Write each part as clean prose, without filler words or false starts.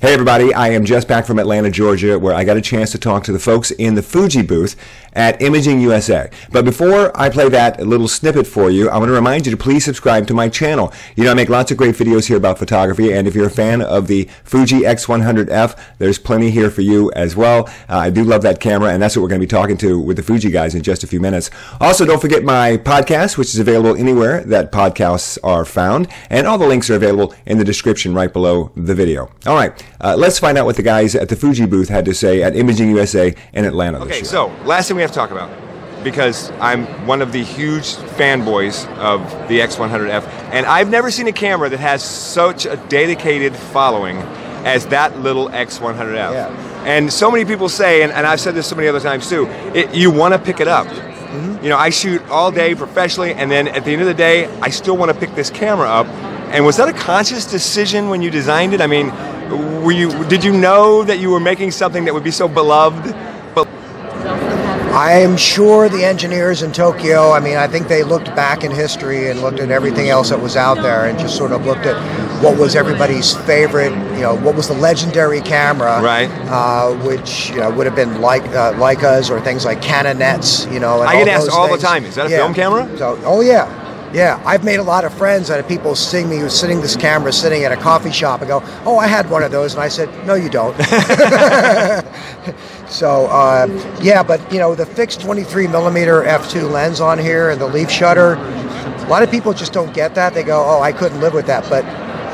Hey everybody, I am just back from Atlanta, Georgia, where I got a chance to talk to the folks in the Fuji booth at Imaging USA. But before I play that little snippet for you, I want to remind you to please subscribe to my channel. You know, I make lots of great videos here about photography, and if you're a fan of the Fuji X100F, there's plenty here for you as well. I do love that camera, and that's what we're going to be talking to with the Fuji guys in just a few minutes. Also, don't forget my podcast, which is available anywhere that podcasts are found, and all the links are available in the description right below the video. All right. Let's find out what the guys at the Fuji booth had to say at Imaging USA in Atlanta this year. Okay, so last thing we have to talk about, because I'm one of the huge fanboys of the X100F, and I've never seen a camera that has such a dedicated following as that little X100F. Yeah. And so many people say, and I've said this so many other times too, you want to pick it up. You know, I shoot all day professionally, and then at the end of the day, I still want to pick this camera up. And was that a conscious decision when you designed it? I mean, did you know that you were making something that would be so beloved? I'm sure the engineers in Tokyo, I mean, I think they looked back in history and looked at everything else that was out there and just sort of looked at what was everybody's favorite, you know, what was the legendary camera, right? Which would have been Leicas or things like Canonets, you know. And I get asked all the time, is that a film camera? So, oh yeah. Yeah, I've made a lot of friends that people seeing me sitting this camera sitting at a coffee shop and go, oh, I had one of those. And I said, no, you don't. So, yeah, but, you know, the fixed 23mm f2 lens on here and the leaf shutter, a lot of people just don't get that. They go, oh, I couldn't live with that. But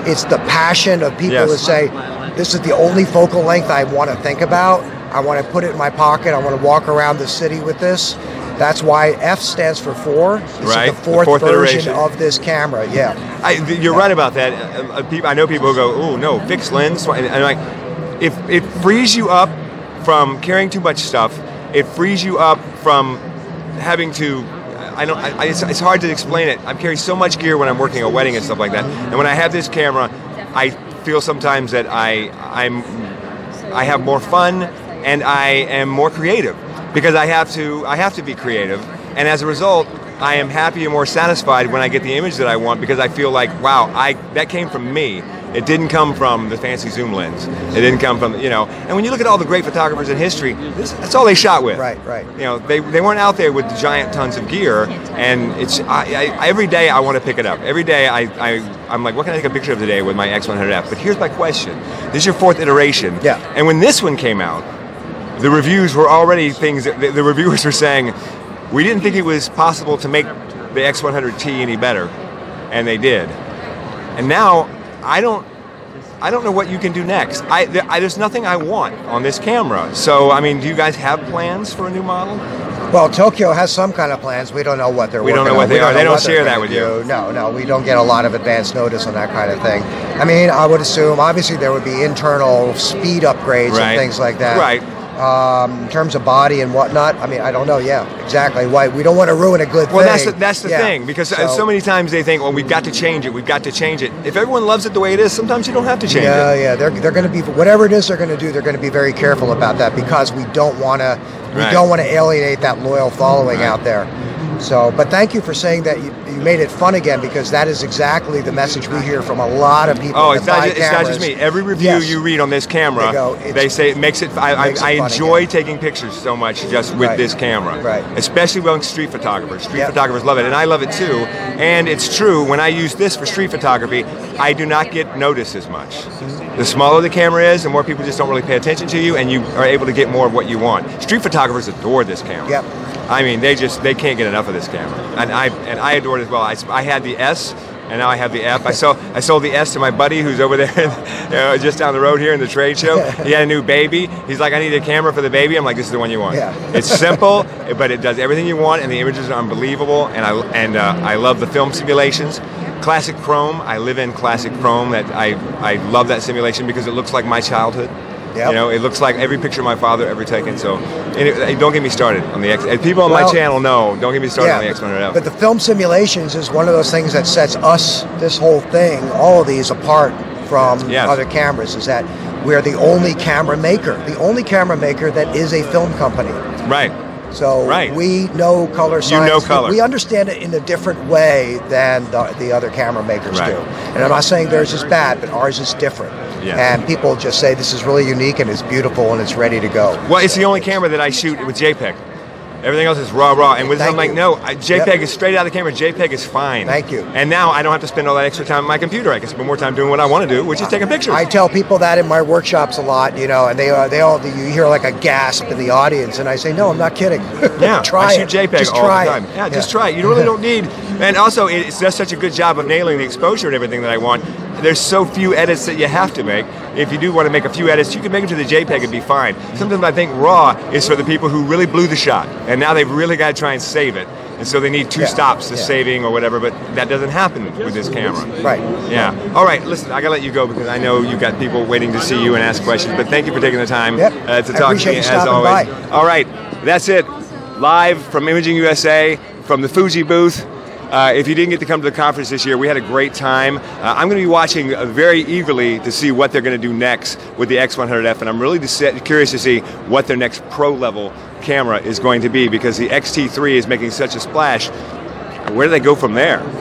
it's the passion of people that say, this is the only focal length I want to think about. I want to put it in my pocket. I want to walk around the city with this. That's why F stands for 4. This is the fourth version iteration of this camera. Yeah, you're right about that. I know people who go, "Oh no, fixed lens." And I'm like, if it frees you up from carrying too much stuff, it frees you up from having to. It's hard to explain it. I carry so much gear when I'm working a wedding and stuff like that, and when I have this camera, I feel sometimes that I have more fun and I am more creative. Because I have to be creative, and as a result, I am happy and more satisfied when I get the image that I want, because I feel like, wow, that came from me. It didn't come from the fancy zoom lens. It didn't come from, you know. And when you look at all the great photographers in history, that's all they shot with. Right. You know, they weren't out there with giant tons of gear. And it's every day I want to pick it up. Every day I'm like, what can I take a picture of today with my X100F? But here's my question: this is your 4th iteration. Yeah. And when this one came out, the reviews were already things that the reviewers were saying, we didn't think it was possible to make the X100T any better, and they did. And now I don't know what you can do next. There's nothing I want on this camera. So I mean, do you guys have plans for a new model? Well, Tokyo has some kind of plans. We don't know what they're working on. We don't know what they are. They don't share that with you. No, we don't get a lot of advance notice on that kind of thing. I mean, I would assume obviously there would be internal speed upgrades and things like that. Right. In terms of body and whatnot, I mean, I don't know. Yeah, exactly. Why we don't want to ruin a good thing. Well, that's the thing, because so many times they think, well, we've got to change it. We've got to change it. If everyone loves it the way it is, sometimes you don't have to change it. Yeah. They're going to be, whatever it is they're going to do, they're going to be very careful about that, because we don't want to alienate that loyal following out there. So, but thank you for saying that you made it fun again, because that is exactly the message we hear from a lot of people. Oh, it's not just me. Every review you read on this camera, they say it makes it. I enjoy taking pictures so much just with this camera, especially among street photographers. Street photographers love it, and I love it too. And it's true, when I use this for street photography, I do not get noticed as much. The smaller the camera is, the more people just don't really pay attention to you, and you are able to get more of what you want. Street photographers adore this camera. Yep. I mean, they can't get enough of this camera, and I adore it as well. I had the S, and now I have the F. I sold the S to my buddy who's over there, just down the road here in the trade show. He had a new baby. He's like, I need a camera for the baby. I'm like, this is the one you want. Yeah. It's simple, but it does everything you want, and the images are unbelievable. And I love the film simulations. Classic Chrome. I live in Classic Chrome. I love that simulation because it looks like my childhood. Yep. You know, it looks like every picture my father ever taken. So, don't get me started on the X. People on my channel know. Don't get me started on the X100F. But the film simulations is one of those things that sets us, this whole thing, all of these apart from other cameras. Is that we're the only camera maker that is a film company. Right. So we know color science. You know color. We understand it in a different way than the other camera makers do. And I'm not saying theirs is bad, but ours is different. Yeah. And people just say this is really unique and it's beautiful and it's ready to go. Well, it's the only camera that I shoot with JPEG. Everything else is raw. And with this, I'm like, no, JPEG is straight out of the camera. JPEG is fine. Thank you. And now I don't have to spend all that extra time on my computer. I can spend more time doing what I want to do, which is taking pictures. I tell people that in my workshops a lot, you know, and they all you hear like a gasp in the audience, and I say, no, I'm not kidding. Yeah, try I shoot JPEG just all try the time. Yeah, just try it. You really don't need. And also, it does such a good job of nailing the exposure and everything that I want. There's so few edits that you have to make. If you do want to make a few edits, you can make them to the JPEG and be fine. Sometimes I think RAW is for the people who really blew the shot, and now they've really got to try and save it. And so they need two stops to saving or whatever, but that doesn't happen with this camera. Right. Yeah. All right, listen, I got to let you go because I know you've got people waiting to see you and ask questions, but thank you for taking the time to talk to me as always. By. All right, that's it. Live from Imaging USA, from the Fuji booth. If you didn't get to come to the conference this year, we had a great time. I'm going to be watching very eagerly to see what they're going to do next with the X100F, and I'm really curious to see what their next pro-level camera is going to be, because the X-T3 is making such a splash. Where do they go from there?